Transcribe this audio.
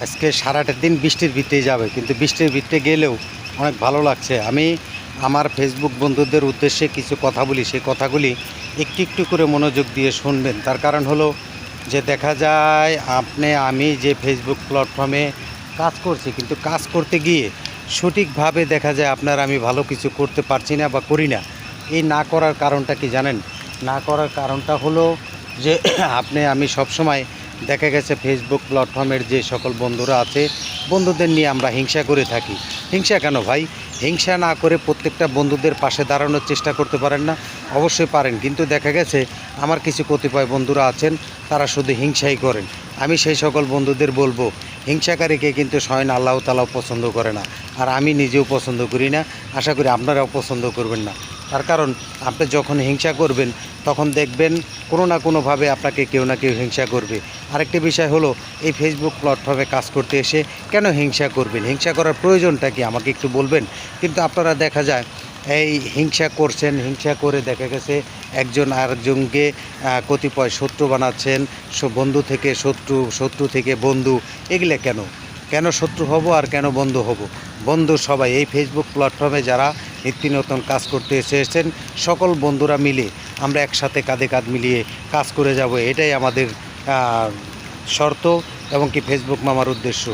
আজকে সারাটা দিন বৃষ্টির ভিতরেই যাবে, কিন্তু বৃষ্টির ভিতরে গেলেও অনেক ভালো লাগছে। আমি আমার ফেসবুক বন্ধুদের উদ্দেশ্যে কিছু কথা বলি, সেই কথাগুলি একটু একটু করে মনোযোগ দিয়ে শুনবেন। তার কারণ হলো যে দেখা যায় আমি যে ফেসবুক প্ল্যাটফর্মে কাজ করছি, কিন্তু কাজ করতে গিয়ে সঠিকভাবে দেখা যায় আমি ভালো কিছু করতে পারছি না বা করি না। এই না করার কারণটা কি জানেন? না করার কারণটা হলো যে আমি সবসময় দেখা গেছে ফেসবুক প্ল্যাটফর্মের যে সকল বন্ধুরা আছে, বন্ধুদের নিয়ে আমরা হিংসা করে থাকি। হিংসা কেন ভাই? হিংসা না করে প্রত্যেকটা বন্ধুদের পাশে দাঁড়ানোর চেষ্টা করতে পারেন না? অবশ্যই পারেন, কিন্তু দেখা গেছে আমার কিছু কতিপয় বন্ধুরা আছেন, তারা শুধু হিংসাই করেন। আমি সেই সকল বন্ধুদের বলবো, হিংসাকারীকে কিন্তু স্বয়ং আল্লাহ তাআলাও পছন্দ করে না, আর আমি নিজেও পছন্দ করি না। আশা করি আপনারাও পছন্দ করবেন না। তার কারণ আপনি যখন হিংসা করবেন, তখন দেখবেন কোনো না কোনোভাবে আপনাকে কেউ না কেউ হিংসা করবে। আরেকটি বিষয় হলো, এই ফেসবুক প্ল্যাটফর্মে কাজ করতে এসে কেন হিংসা করবেন? হিংসা করার প্রয়োজনটা কি আমাকে একটু বলবেন? কিন্তু আপনারা দেখা যায় এই হিংসা করছেন, হিংসা করে দেখা গেছে একজন আরেকজনকে কতিপয় শত্রু বানাচ্ছেন। বন্ধু থেকে শত্রু, শত্রু থেকে বন্ধু। এগুলো কেন? কেন শত্রু হব আর কেন বন্ধু হব? বন্ধু সবাই এই ফেসবুক প্ল্যাটফর্মে যারা নিত্য নতুন কাজ করতে এসেছেন, সকল বন্ধুরা মিলে আমরা একসাথে কাঁধে কাঁধ মিলিয়ে কাজ করে যাব, এটাই আমাদের শর্ত এবং কি ফেসবুক মামার উদ্দেশ্য।